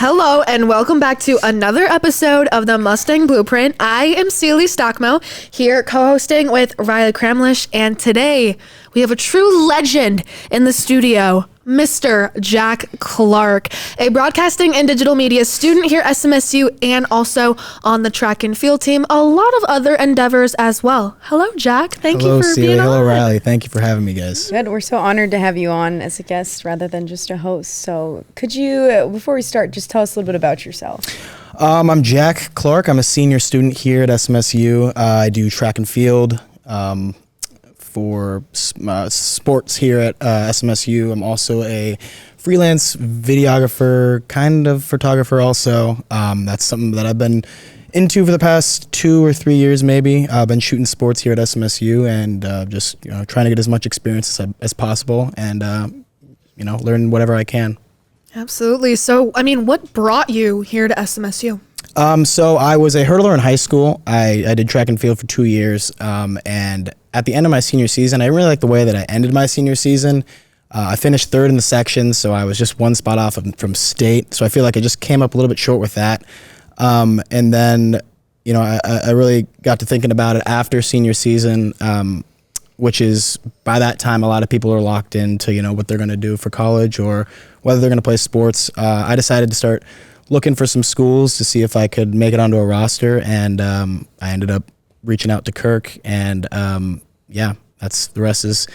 Hello and welcome back to another episode of the Mustang Blueprint. I am Celie Stockmo, here co-hosting with Riley Kramlish, and today we have a true legend in the studio, Mr. Jack Clark, a broadcasting and digital media student here at SMSU and also on the track and field team, a lot of other endeavors as well. Hello, Jack. Thank you for Celie. being on. Hello, Riley. Thank you for having me, guys. Good. We're so honored to have you on as a guest rather than just a host. So could you, before we start, just tell us a little bit about yourself? I'm Jack Clark. I'm a senior student here at SMSU. I do track and field for sports here at SMSU. I'm also a freelance videographer, kind of photographer also. That's something that I've been into for the past 2 or 3 years maybe. I've been shooting sports here at SMSU and just trying to get as much experience as possible and learn whatever I can. Absolutely. So, what brought you here to SMSU? So I was a hurdler in high school. I did track and field for 2 years. And at the end of my senior season, I really liked the way that I ended my senior season. I finished third in the section, so I was just one spot off from state. So I feel like I just came up a little bit short with that. And then, I really got to thinking about it after senior season, which is by that time, a lot of people are locked into, what they're going to do for college or whether they're going to play sports. I decided to start looking for some schools to see if I could make it onto a roster. And I ended up reaching out to Kirk and that's the rest is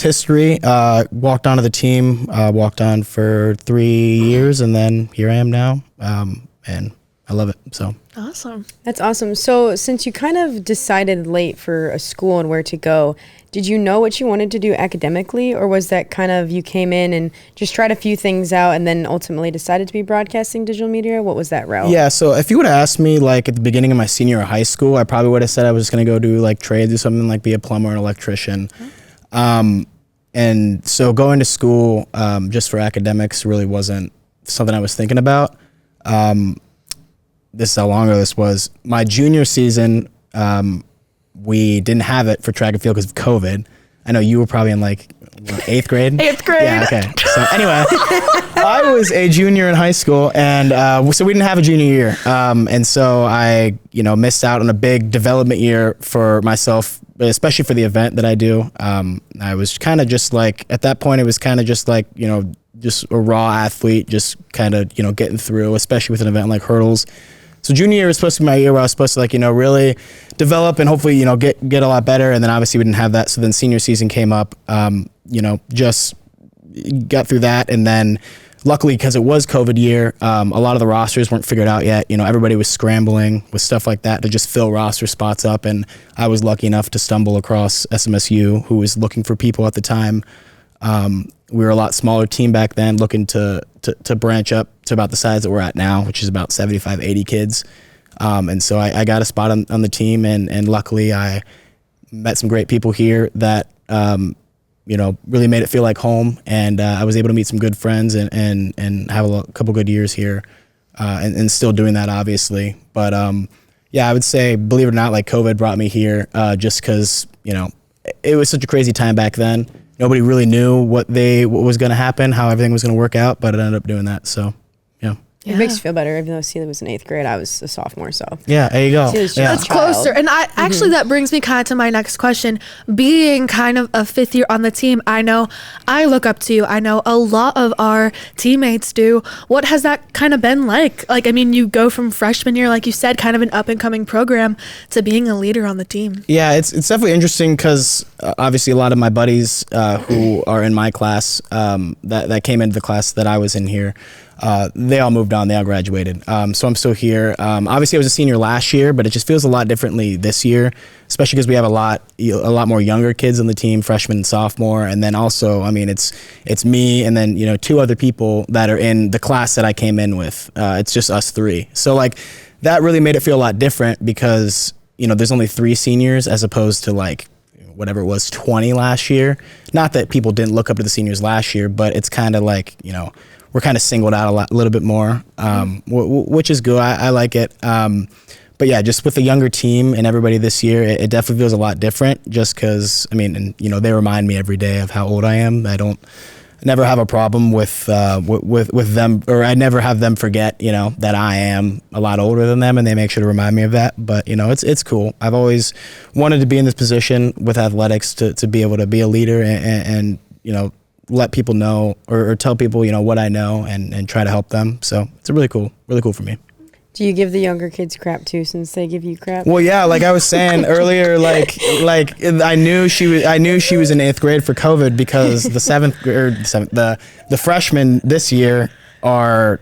history. Walked onto the team, walked on for 3 years, and then here I am now. And I love it. So awesome. That's awesome. So since you kind of decided late for a school and where to go, did you know what you wanted to do academically, or was that kind of you came in and just tried a few things out and then ultimately decided to be broadcasting digital media? What was that route? Yeah, so if you would have asked me like at the beginning of my senior year of high school, I probably would have said I was going to go do like trades or something, like be a plumber or an electrician. And so going to school just for academics really wasn't something I was thinking about. This is how long ago this was. My junior season, we didn't have it for track and field because of COVID. I know you were probably in like 8th grade. 8th grade. Yeah, okay. So anyway, I was a junior in high school, and so we didn't have a junior year. And so I, missed out on a big development year for myself, especially for the event that I do. I was kind of just like, at that point, it was kind of just like, just a raw athlete, just kind of, getting through, especially with an event like hurdles. So junior year was supposed to be my year where I was supposed to really develop and hopefully, get a lot better. And then obviously we didn't have that. So then senior season came up, just got through that. And then luckily, because it was COVID year, a lot of the rosters weren't figured out yet. Everybody was scrambling with stuff like that to just fill roster spots up. And I was lucky enough to stumble across SMSU, who was looking for people at the time. We were a lot smaller team back then, looking to branch up to about the size that we're at now, which is about 75, 80 kids. And so I got a spot on the team, and luckily I met some great people here that, really made it feel like home. And I was able to meet some good friends and have a couple good years here, and still doing that, obviously. But I would say, believe it or not, like COVID brought me here just because, it was such a crazy time back then. Nobody really knew what was going to happen, how everything was going to work out, but it ended up doing that. So, yeah. It makes you feel better. Even though Celie was in 8th grade, I was a sophomore. So yeah, there you go. That's closer. And actually that brings me kind of to my next question. Being kind of a 5th year on the team, I know I look up to you. I know a lot of our teammates do. What has that kind of been like? You go from freshman year, like you said, kind of an up and coming program, to being a leader on the team. Yeah, it's definitely interesting because obviously a lot of my buddies who are in my class that came into the class that I was in here, they all moved on. They all graduated. So I'm still here. Obviously, I was a senior last year, but it just feels a lot differently this year, especially because we have a lot more younger kids on the team, freshman and sophomore. And then also, it's me and then, 2 other people that are in the class that I came in with. It's just us 3. So that really made it feel a lot different because, there's only 3 seniors as opposed to whatever it was, 20 last year. Not that people didn't look up to the seniors last year, but it's kind of we're kind of singled out a little bit more, which is good. I like it. But yeah, just with the younger team and everybody this year, it definitely feels a lot different just because, they remind me every day of how old I am. never have a problem with them, or I never have them forget, that I am a lot older than them, and they make sure to remind me of that. But it's cool. I've always wanted to be in this position with athletics to be able to be a leader and let people know or tell people what I know and try to help them. So it's really cool for me. Do you give the younger kids crap too, since they give you crap? Well, yeah, like I was saying earlier, like I knew she was in 8th grade for COVID because the freshmen this year are.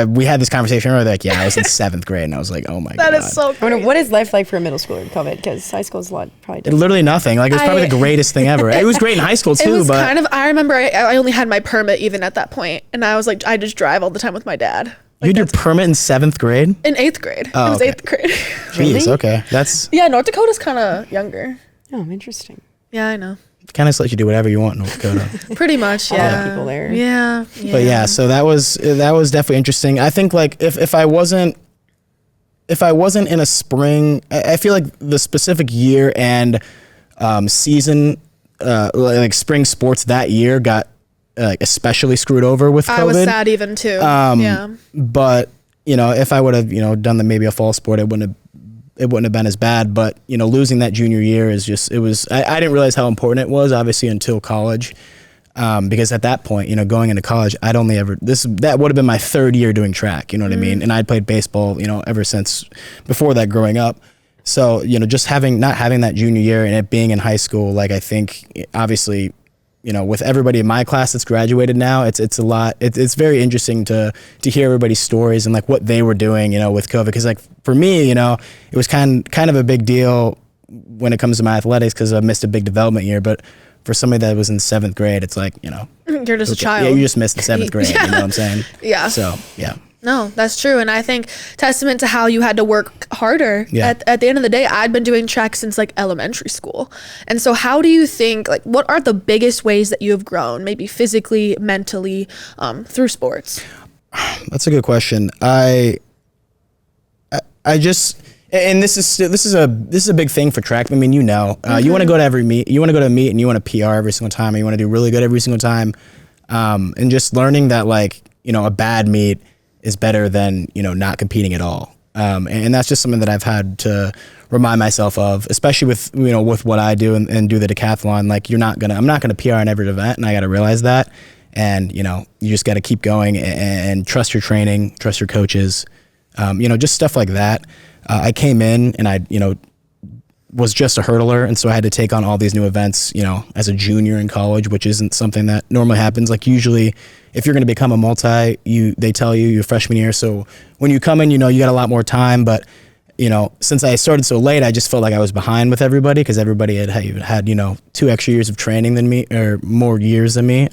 We had this conversation earlier, like, yeah, I was in 7th grade, and I was like, oh my god, That is so I wonder, what is life like for a middle schooler in COVID? Because high school is a lot probably different. Literally nothing. Like, it was probably the greatest thing ever. It was great in high school too, It was but kind of. I remember I only had my permit even at that point, and I was like, I just drive all the time with my dad. you had your permit in 7th grade. In 8th grade. Oh, it was okay. 8th grade. Jeez, Really? okay, that's Yeah, North Dakota's kind of younger. Oh, interesting. Yeah, I know. kind of let you do whatever you want in North Dakota. Pretty much, A lot of yeah. people there. Yeah. But yeah, so that was definitely interesting. I think like if I wasn't in a spring, I feel like the specific year and season, like spring sports that year got like especially screwed over with COVID. I was sad even too. Yeah. But if I would have done maybe a fall sport, it wouldn't have been as bad. But losing that junior year is just I didn't realize how important it was, obviously, until college. Because at that point, going into college, that would have been my third year doing track, you know what I mean? And I'd played baseball, ever since before that growing up. So, just not having that junior year and it being in high school, like I think obviously, with everybody in my class that's graduated now, it's a lot. It's very interesting to hear everybody's stories and like what they were doing, with COVID. Cause like for me, it was kind of a big deal when it comes to my athletics cause I missed a big development year, but for somebody that was in 7th grade, it's like, You're just a child. Yeah, you just missed the 7th grade, Yeah. you know what I'm saying? Yeah. So, yeah. No, that's true. And I think testament to how you had to work harder. Yeah. At the end of the day, I'd been doing track since like elementary school. And so how do you think, like, what are the biggest ways that you have grown, maybe physically, mentally, through sports? That's a good question. I just, and this is a big thing for track. I mean, you want to go to every meet, you want to go to a meet and you want to PR every single time, and you want to do really good every single time. And just learning that like, a bad meet is better than, not competing at all. And that's just something that I've had to remind myself of, especially with, with what I do and do the decathlon. Like I'm not going to PR in every event, and I got to realize that. And, you just got to keep going and trust your training, trust your coaches, just stuff like that. I came in and I, was just a hurdler. And so I had to take on all these new events, as a junior in college, which isn't something that normally happens. Like usually if you're going to become a they tell you your freshman year. So when you come in, you got a lot more time, but since I started so late, I just felt like I was behind with everybody because everybody had 2 extra years of training than me, or more years than me.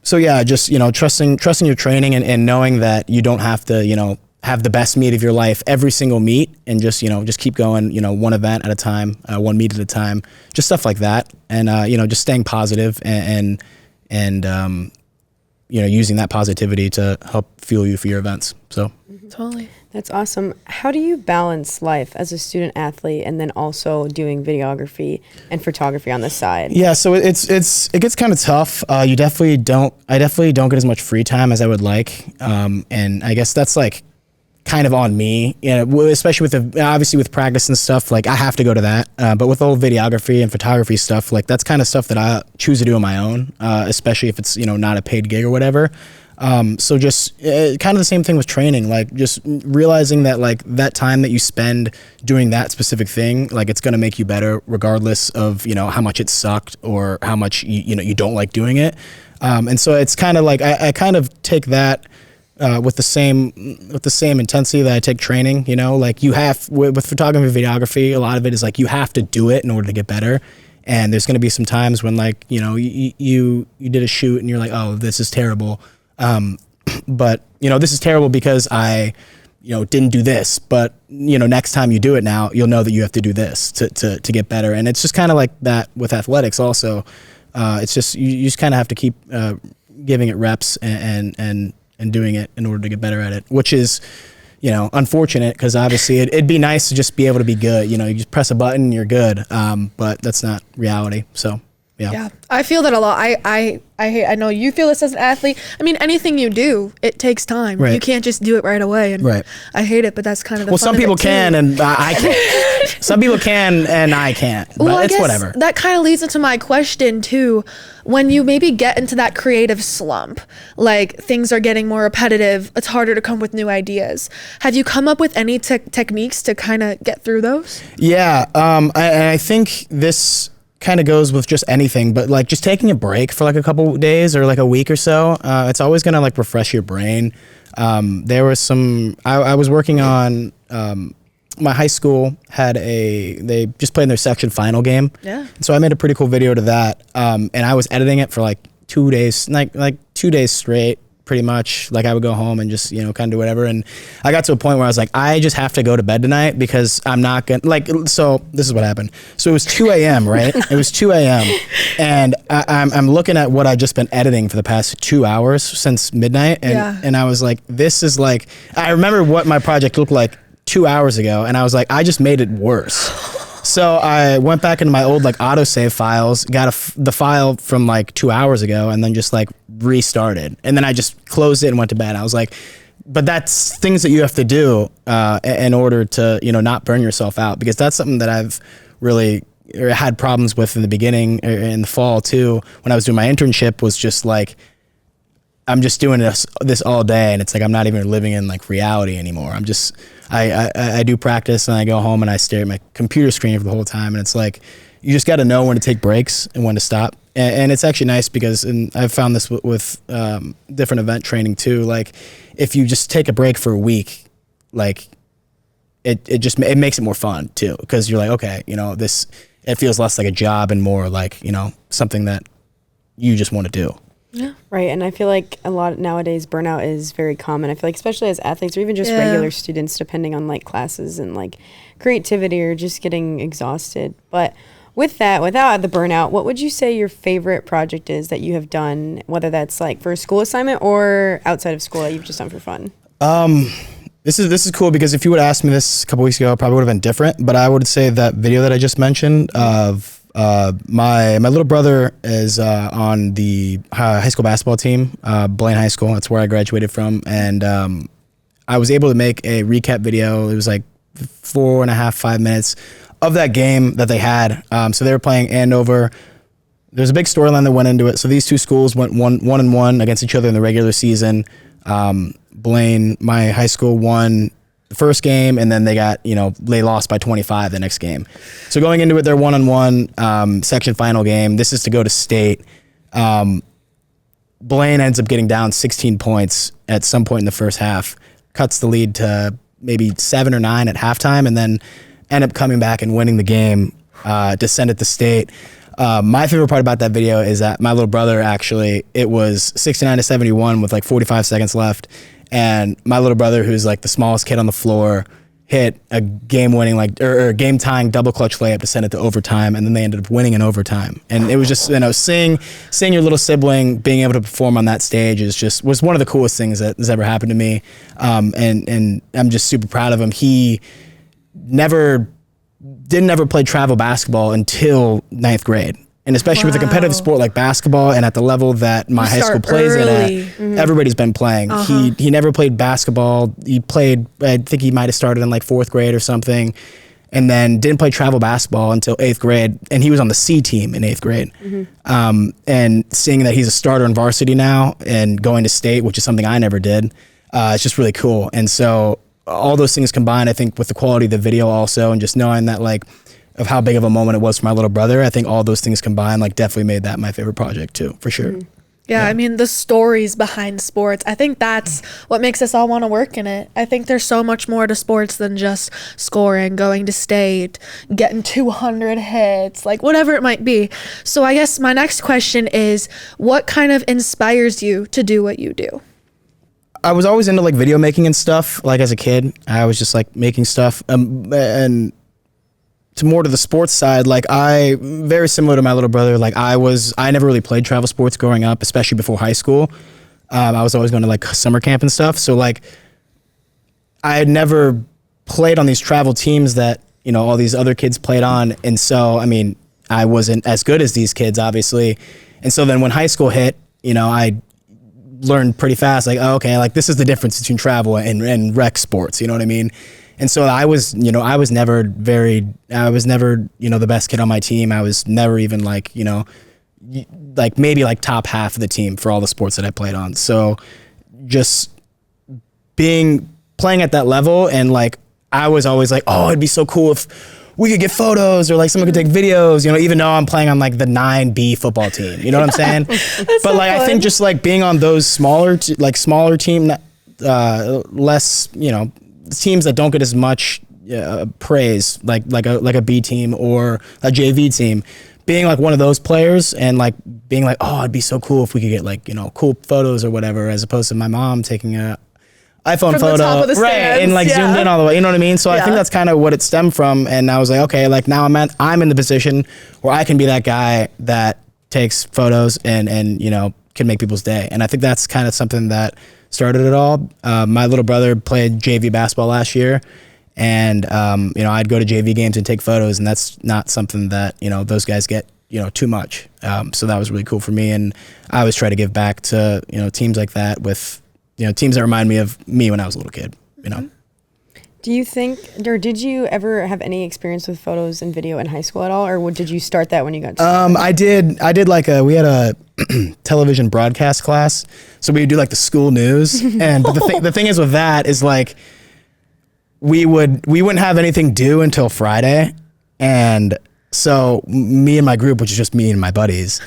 So yeah, just, trusting your training and knowing that you don't have to, have the best meet of your life every single meet, and just keep going, one event at a time, one meet at a time, just stuff like that. And, just staying positive and using that positivity to help fuel you for your events. So Totally. That's awesome. How do you balance life as a student athlete and then also doing videography and photography on the side? yeah, so it gets kind of tough. I definitely don't get as much free time as I would like. And I guess that's like kind of on me, especially obviously with practice and stuff, like I have to go to that. But with all videography and photography stuff, like that's kind of stuff that I choose to do on my own, especially if it's, not a paid gig or whatever. So just kind of the same thing with training, like just realizing that like that time that you spend doing that specific thing, like it's going to make you better regardless of, how much it sucked or how much, you don't like doing it. And so it's kind of like, I kind of take that, with the same intensity that I take training, like you have with photography, videography, a lot of it is like you have to do it in order to get better. And there's going to be some times when like, you did a shoot and you're like, oh, this is terrible. But this is terrible because I, didn't do this, but next time you do it now, you'll know that you have to do this to get better. And it's just kind of like that with athletics also. It's just, you just kind of have to keep, giving it reps and doing it in order to get better at it, which is, unfortunate because obviously it'd be nice to just be able to be good. You just press a button and you're good. But that's not reality. So Yeah, I feel that a lot. I know you feel this as an athlete. I mean, anything you do, it takes time. Right. You can't just do it right away. And Right. I hate it, but that's kind of the Well, fun some of people it, can, too. and I can't. Some people can, and I can't. But Well, I it's guess whatever. that kind of leads into my question too. When you maybe get into that creative slump, like things are getting more repetitive, it's harder to come up with new ideas. Have you come up with any techniques to kind of get through those? Yeah, I think this kind of goes with just anything, but like just taking a break for like a couple days or like a week or so, it's always gonna like refresh your brain. There was I was working on, my high school they just played in their section final game. Yeah. So I made a pretty cool video to that. And I was editing it for like 2 days, like 2 days straight, pretty much. Like I would go home and just, kind of do whatever. And I got to a point where I was like, I just have to go to bed tonight because I'm not going to, so this is what happened. So it was 2 a.m., right? It was 2 a.m. And I'm looking at what I've just been editing for the past 2 hours since midnight. And I was like, this is like, I remember what my project looked like 2 hours ago. And I was like, I just made it worse. So I went back into my old like autosave files, got the file from like 2 hours ago, and then just like restarted. And then I just closed it and went to bed. I was like, but that's things that you have to do in order to, not burn yourself out, because that's something that I've really had problems with in the beginning, or in the fall too, when I was doing my internship, was just like, I'm just doing this all day, and it's like I'm not even living in like reality anymore. I'm just I do practice, and I go home and I stare at my computer screen for the whole time, and it's like you just got to know when to take breaks and when to stop. And it's actually nice because, and I've found this with different event training too. Like if you just take a break for a week, like it makes it more fun too, because you're like, okay, it feels less like a job and more like something that you just want to do. Yeah. Right. And I feel like a lot nowadays burnout is very common. I feel like especially as athletes or even just regular students, depending on like classes and like creativity or just getting exhausted. But with that, without the burnout, what would you say your favorite project is that you have done, whether that's like for a school assignment or outside of school that you've just done for fun? This is cool because if you would have asked me this a couple weeks ago, it probably would have been different. But I would say that video that I just mentioned of my little brother is on the high school basketball team, Blaine High School. That's where I graduated from, and I was able to make a recap video. It was like 4.5 minutes of that game that they had. So they were playing Andover. There's a big storyline that went into it. So these two schools went 1-1 against each other in the regular season. Blaine, my high school, won the first game, and then they lost by 25 the next game. So going into it, they're 1-1 section final game. This is to go to state. Blaine ends up getting down 16 points at some point in the first half, cuts the lead to maybe 7 or 9 at halftime, and then end up coming back and winning the game to send it to state. My favorite part about that video is that my little brother, actually, it was 69-71 with like 45 seconds left. And my little brother, who's like the smallest kid on the floor, hit a game-winning or game-tying double clutch layup to send it to overtime, and then they ended up winning in overtime. And it was just seeing your little sibling being able to perform on that stage was one of the coolest things that has ever happened to me. And I'm just super proud of him. He didn't ever play travel basketball until 9th grade. And especially with a competitive sport like basketball, and at the level that my high school plays it at, everybody's been playing. He never played basketball. He played, I think he might have started in like 4th grade or something, and then didn't play travel basketball until 8th grade. And he was on the C team in 8th grade. And seeing that he's a starter in varsity now and going to state, which is something I never did, it's just really cool. And so all those things combined, I think, with the quality of the video also, and just knowing that of how big of a moment it was for my little brother, I think all those things combined definitely made that my favorite project too, for sure. Yeah, I mean, the stories behind sports, I think that's what makes us all want to work in it. I think there's so much more to sports than just scoring, going to state, getting 200 hits, whatever it might be. So I guess my next question is, what kind of inspires you to do what you do? I was always into video making and stuff. As a kid, I was just making stuff. And to the sports side, I, very similar to my little brother, I never really played travel sports growing up, especially before high school. I was always going to summer camp and stuff. So I had never played on these travel teams that, all these other kids played on. And so, I mean, I wasn't as good as these kids, obviously. And so then when high school hit, I learned pretty fast, like, oh, okay, like this is the difference between travel and rec sports, you know what I mean? And so I was never the best kid on my team. I was never even like maybe like top half of the team for all the sports that I played on. So just playing at that level, and like, I was always like, oh, it'd be so cool if we could get photos, or like someone could take videos, even though I'm playing on like the 9B football team, you know what I'm saying? But so like, fun. I think just like being on those smaller team, less, teams that don't get as much praise, like a B team or a JV team, being like one of those players and like being like, oh, it'd be so cool if we could get like, cool photos or whatever, as opposed to my mom taking a iPhone from photo, the top of the stands, and like zoomed in all the way, you know what I mean? So I think that's kind of what it stemmed from. And I was like, okay, like now I'm in the position where I can be that guy that takes photos and can make people's day. And I think that's kind of something that started it all. My little brother played JV basketball last year, and I'd go to JV games and take photos, and that's not something that those guys get too much. So that was really cool for me, and I always try to give back to teams like that, with teams that remind me of me when I was a little kid. Do you think, or did you ever have any experience with photos and video in high school at all, or did you start that when you got to I did we had a television broadcast class, so we would do like the school news, and but the thing is with that is like we wouldn't have anything due until Friday, and so me and my group, which is just me and my buddies,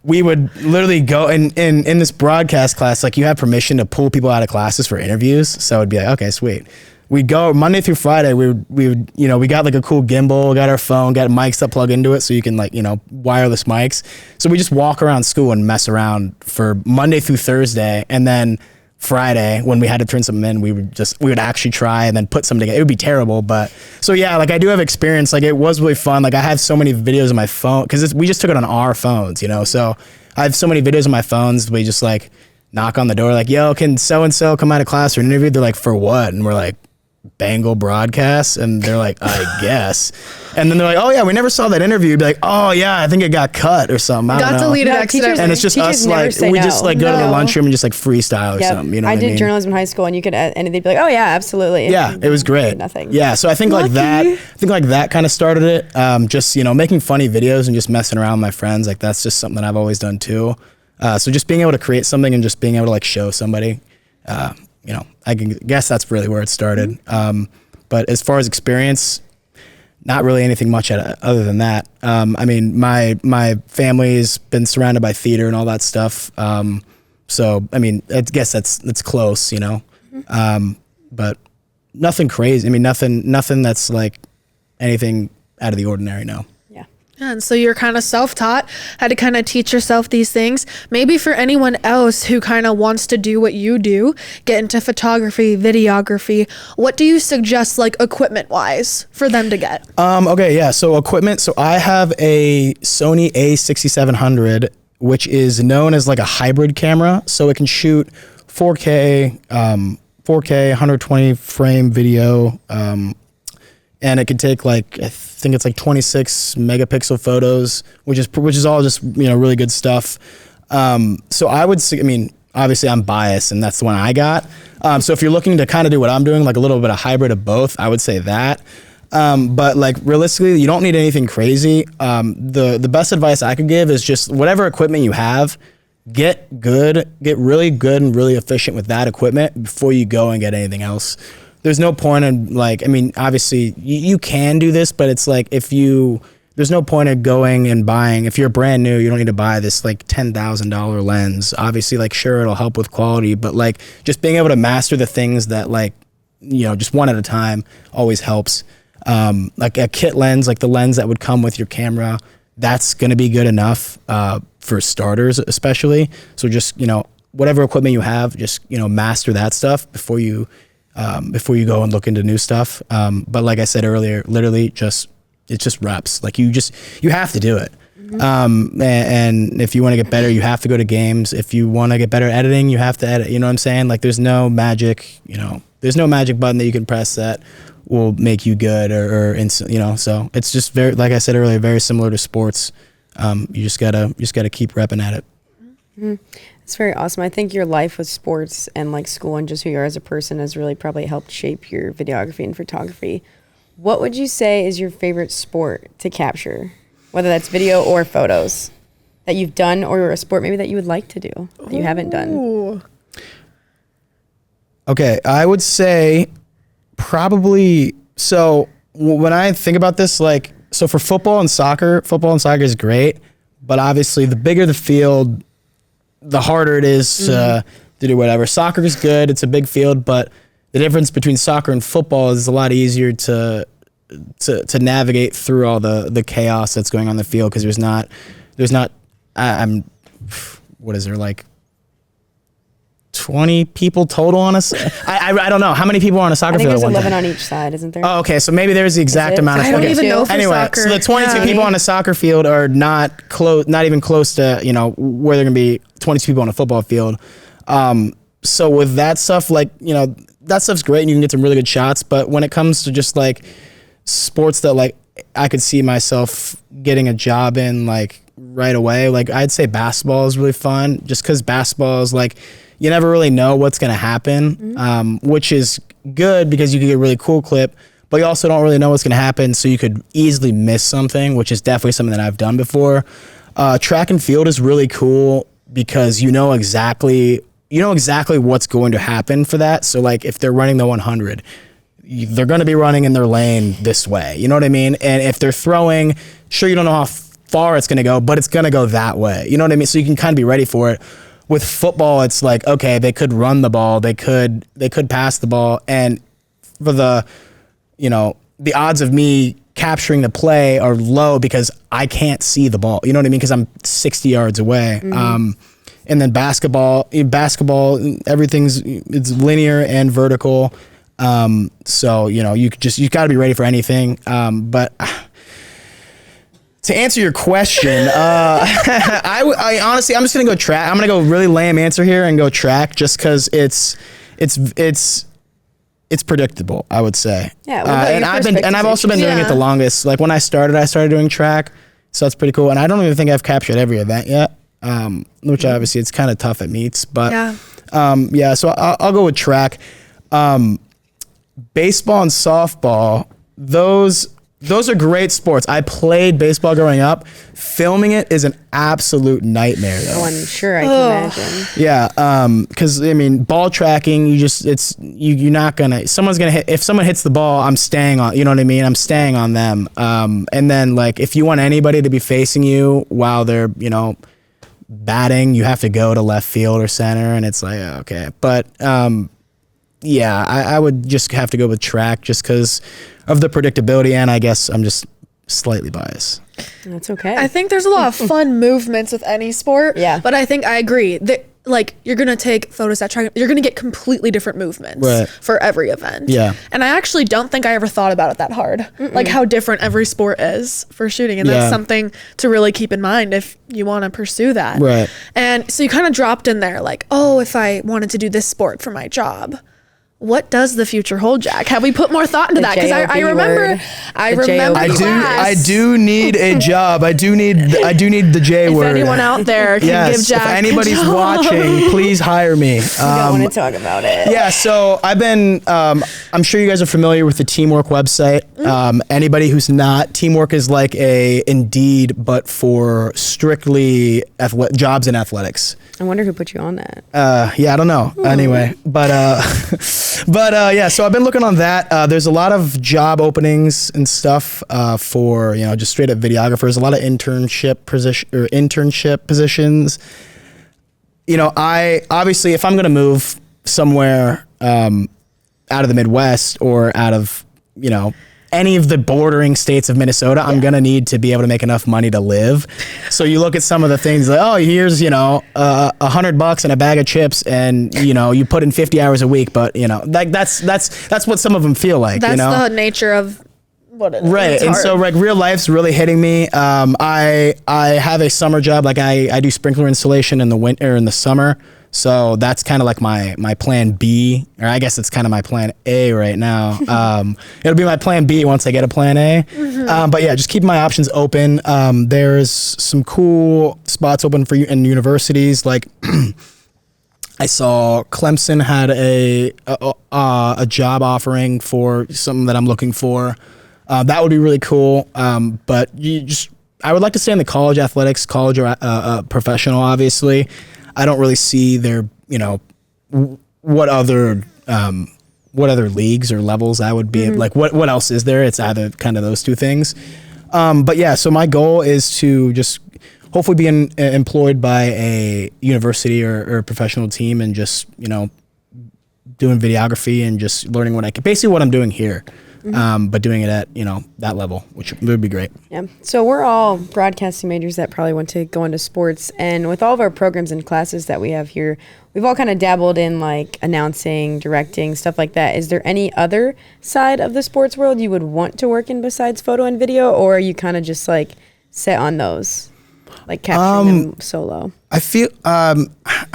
we would literally go in this broadcast class, like you have permission to pull people out of classes for interviews. So it'd be like, okay, sweet. We'd go Monday through Friday. We would, we got like a cool gimbal, got our phone, got mics that plug into it. So you can like, wireless mics. So we just walk around school and mess around for Monday through Thursday. And then Friday, when we had to turn something in, we would actually try and then put something together. It would be terrible, but so yeah, like I do have experience. Like it was really fun. Like I have so many videos on my phone because we just took it on our phones, so I have so many videos on my phones. We just like knock on the door, like, yo, can so-and-so come out of class for an interview? They're like, for what? And we're like, Bengal broadcast, and they're like, I guess. And then they're like, oh yeah, we never saw that interview. Be like, oh yeah, I think it got cut or something. I don't know. Deleted accidentally. And it's just us, like we just like go to the lunchroom and just like freestyle or something. You know, I what did mean? journalism in high school, and you could, and they'd be like, oh yeah, absolutely. Yeah, it was great. Nothing. Yeah, so I think like that. I think like that kind of started it. Just making funny videos and just messing around with my friends. Like that's just something that I've always done too. So just being able to create something and just being able to like show somebody. I can guess that's really where it started. But as far as experience, not really anything much other than that. I mean, my family's been surrounded by theater and all that stuff. So, I mean, I guess that's close, but nothing crazy. I mean, nothing that's like anything out of the ordinary, no. And so you're kind of self-taught, had to kind of teach yourself these things. Maybe for anyone else who kind of wants to do what you do, get into photography, videography, what do you suggest, like equipment-wise, for them to get? Okay, yeah. So equipment. So I have a Sony A6700, which is known as like a hybrid camera. So it can shoot 4K, 120 frame video, and it can take like, I think it's like 26 megapixel photos, which is all just, really good stuff. So I would say, I mean, obviously I'm biased and that's the one I got. So if you're looking to kind of do what I'm doing, like a little bit of hybrid of both, I would say that. But like realistically, you don't need anything crazy. The best advice I could give is just whatever equipment you have, get really good and really efficient with that equipment before you go and get anything else. There's no point in like, I mean, obviously you can do this, but it's like there's no point in going and buying, if you're brand new, you don't need to buy this like $10,000 lens. Obviously, like sure, it'll help with quality, but like just being able to master the things that like, just one at a time always helps. Like a kit lens, like the lens that would come with your camera, that's going to be good enough for starters, especially. So just, whatever equipment you have, just, master that stuff before you go and look into new stuff. But like I said earlier, literally it's just reps. Like you have to do it. And if you want to get better, you have to go to games. If you want to get better at editing, you have to edit. You know what I'm saying? Like there's no magic, there's no magic button that you can press that will make you good or you know, so it's just very, like I said earlier, very similar to sports. You just gotta keep repping at it. Mm-hmm. It's very awesome. I think your life with sports and like school and just who you are as a person has really probably helped shape your videography and photography. What would you say is your favorite sport to capture, whether that's video or photos that you've done, or a sport maybe that you would like to do that you haven't done? Okay, I would say probably, so when I think about this, like, so for football and soccer is great, but obviously the bigger the field, the harder it is to do whatever. Soccer is good, it's a big field, but the difference between soccer and football is a lot easier to navigate through all the chaos that's going on in the field, because there's not what is there, like 20 people total on us. I don't know how many people are on a soccer I think field. there's at one 11 time. on each side, isn't there? Oh, okay. So maybe there's the exact amount of. I don't okay. even know for Anyway, soccer. so the 22 people on a soccer field are not even close to, you know, where they're gonna be 22 people on a football field. So with that stuff, like, you know, that stuff's great and you can get some really good shots. But when it comes to just like sports that like I could see myself getting a job in like right away, like I'd say basketball is really fun, just because basketball is like, you never really know what's going to happen, which is good because you can get a really cool clip, but you also don't really know what's going to happen. So you could easily miss something, which is definitely something that I've done before. Track and field is really cool because you know exactly what's going to happen for that. So like if they're running the 100, they're going to be running in their lane this way. You know what I mean? And if they're throwing, sure, you don't know how far it's going to go, but it's going to go that way. You know what I mean? So you can kind of be ready for it. With football, it's like, okay, they could run the ball, they could pass the ball, and for the, you know, the odds of me capturing the play are low because I can't see the ball. You know what I mean? Because I'm 60 yards away. And then basketball, it's linear and vertical. So, you know, you got to be ready for anything. But to answer your question, I honestly, I'm just gonna go track. I'm gonna go really lame answer here and go track, just because it's predictable, I would say. Yeah, and I've also been doing it the longest. Like when I started doing track, so it's pretty cool. And I don't even think I've captured every event yet, which obviously it's kind of tough at meets. But yeah, so I'll go with track. Baseball and softball, those are great sports. I played baseball growing up. Filming it is an absolute nightmare, though. Oh, I'm sure I can imagine. Yeah, because I mean, ball tracking, you're not gonna. Someone's gonna hit. If someone hits the ball, I'm staying on. You know what I mean? I'm staying on them. And then like, if you want anybody to be facing you while they're, you know, batting, you have to go to left field or center, and it's like, okay, but yeah, I would just have to go with track just because of the predictability, and I guess I'm just slightly biased. That's okay. I think there's a lot of fun movements with any sport. Yeah. But I think I agree that like you're gonna take photos that you're gonna get completely different movements for every event. Yeah. And I actually don't think I ever thought about it that hard. Like how different every sport is for shooting. And that's something to really keep in mind if you want to pursue that. Right. And so you kind of dropped in there like, oh, if I wanted to do this sport for my job, what does the future hold, Jack? Have we put more thought into that? Because I remember I do need a job. I do need the J word. If anyone out there can give Jack, if anybody's watching, please hire me. I don't want to talk about it. Yeah, so I've been. I'm sure you guys are familiar with the Teamwork website. Anybody who's not, Teamwork is like a Indeed, but for strictly jobs in athletics. I wonder who put you on that. Yeah, I don't know. Anyway, but yeah, so I've been looking on that. There's a lot of job openings and stuff for, you know, just straight up videographers. A lot of internship positions. You know, I obviously, if I'm gonna move somewhere out of the Midwest or out of, you know, any of the bordering states of Minnesota, I'm gonna need to be able to make enough money to live. So you look at some of the things like, oh, here's, you know, $100 and a bag of chips, and you know, you put in 50 hours a week, but you know, like that's what some of them feel like. That's you know? the nature of what it is. Right. It's And hard. so like real life's really hitting me. I have a summer job. Like I do sprinkler installation in the winter, in the summer. So that's kind of like my plan B, or I guess it's kind of my plan A right now. It'll be my plan B once I get a plan A. But yeah, just keep my options open. There's some cool spots open for you in universities. Like I saw Clemson had a job offering for something that I'm looking for. That would be really cool. But I would like to stay in the college athletics, college or professional, obviously. I don't really see their, what other leagues or levels I would be like. What else is there? It's either kind of those two things. But yeah, so my goal is to just hopefully be employed by a university or professional team, and just doing videography and just learning what I can. Basically, what I'm doing here. But doing it at, that level, which would be great. Yeah. So we're all broadcasting majors that probably want to go into sports. And with all of our programs and classes that we have here, we've all kind of dabbled in like announcing, directing, stuff like that. Is there any other side of the sports world you would want to work in besides photo and video? Or are you kind of just like set on those, like capturing them solo? I feel, I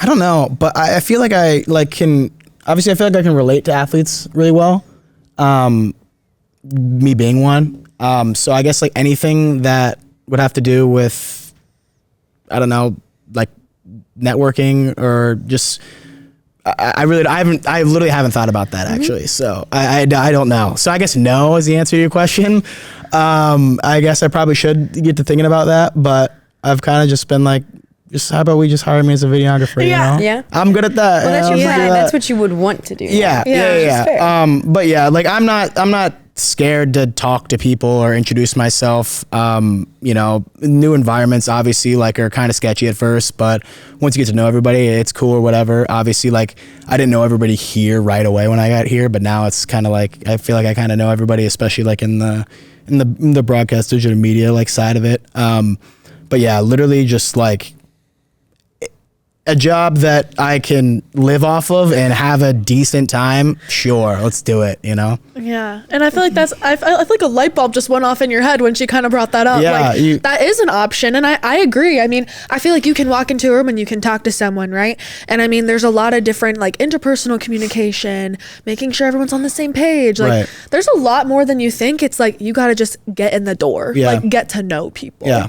don't know, but I feel like I can relate to athletes really well. Me being one. So I guess like anything that would have to do with, I don't know, like networking or just, I literally haven't thought about that actually. So I don't know. So I guess no is the answer to your question. I guess I probably should get to thinking about that, but I've kind of just been like, how about we just hire me as a videographer? Yeah. Yeah. I'm good at that. Well, that's your I'll plan. do that. That's what you would want to do. Yeah. But yeah, like I'm not scared to talk to people or introduce myself. New environments obviously like are kind of sketchy at first, but once you get to know everybody, it's cool or whatever. Obviously, like I didn't know everybody here right away when I got here, but now it's kind of like I feel like I kind of know everybody, especially like in the broadcast digital media like side of it. But yeah, literally just like a job that I can live off of and have a decent time, sure, let's do it, Yeah, and I feel like I feel like a light bulb just went off in your head when she kind of brought that up. Yeah, like, that is an option, and I agree. I mean, I feel like you can walk into a room and you can talk to someone, right? And I mean, there's a lot of different like interpersonal communication, making sure everyone's on the same page. Like, Right. there's a lot more than you think. It's like you got to just get in the door, Yeah. like get to know people. Yeah.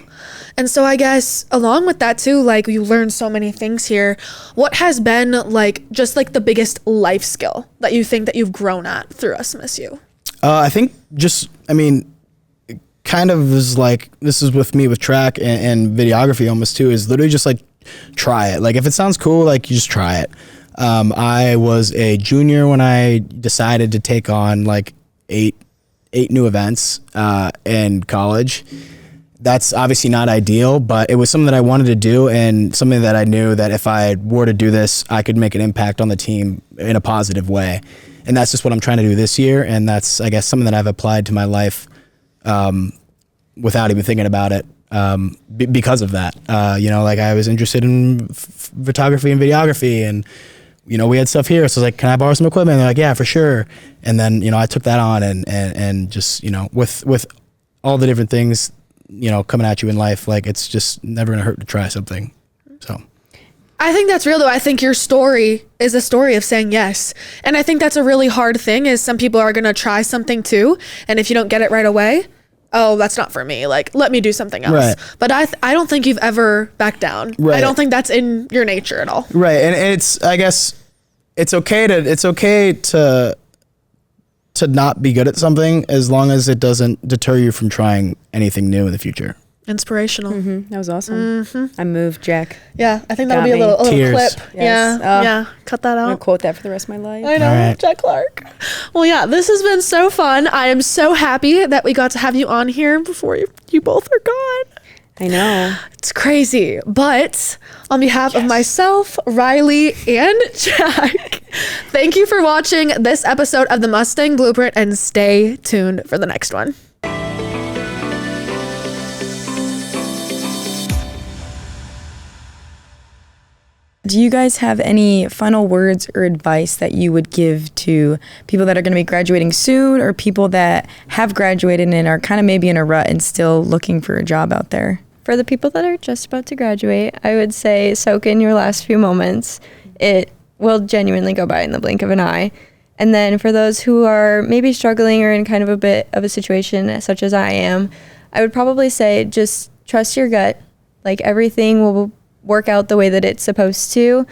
And so I guess along with that too, like you learn so many things here. What has been like just like the biggest life skill that you think that you've grown at through SMSU? I think it kind of is like, this is with me with track and videography almost too, is literally just like try it. Like if it sounds cool, like you just try it. I was a junior when I decided to take on like eight new events in college. That's obviously not ideal, but it was something that I wanted to do and something that I knew that if I were to do this, I could make an impact on the team in a positive way. And that's just what I'm trying to do this year. And that's, I guess, something that I've applied to my life without even thinking about it because of that. Like I was interested in photography and videography, and we had stuff here. So I was like, can I borrow some equipment? And they're like, yeah, for sure. And then, I took that on and just, with all the different things, coming at you in life, like it's just never gonna hurt to try something. So I think that's real though. I think your story is a story of saying yes. And I think that's a really hard thing, is some people are gonna try something too, and if you don't get it right away, oh, that's not for me, like let me do something else. Right. But I don't think you've ever backed down. Right. I don't think that's in your nature at all. right. And it's, I guess it's okay to not be good at something as long as it doesn't deter you from trying anything new in the future. Inspirational. That was awesome. I moved, Jack. Yeah, I think that'll Got be a me. little Tears. clip. Yes. Yeah, Oh. yeah. Cut that I'm gonna out. quote that for the rest of my life. I know, All right. Jack Clark. Well, yeah, this has been so fun. I am so happy that we got to have you on here before you both are gone. I know. It's crazy. But on behalf of myself, Riley, and Jack, thank you for watching this episode of the Mustang Blueprint, and stay tuned for the next one. Do you guys have any final words or advice that you would give to people that are going to be graduating soon, or people that have graduated and are kind of maybe in a rut and still looking for a job out there? For the people that are just about to graduate, I would say soak in your last few moments. It will genuinely go by in the blink of an eye. And then for those who are maybe struggling or in kind of a bit of a situation such as I am, I would probably say just trust your gut. Like, everything will work out the way that it's supposed to.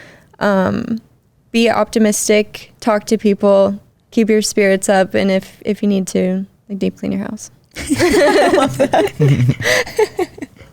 Be optimistic, talk to people, keep your spirits up, and if you need to, like, deep clean your house. I love that.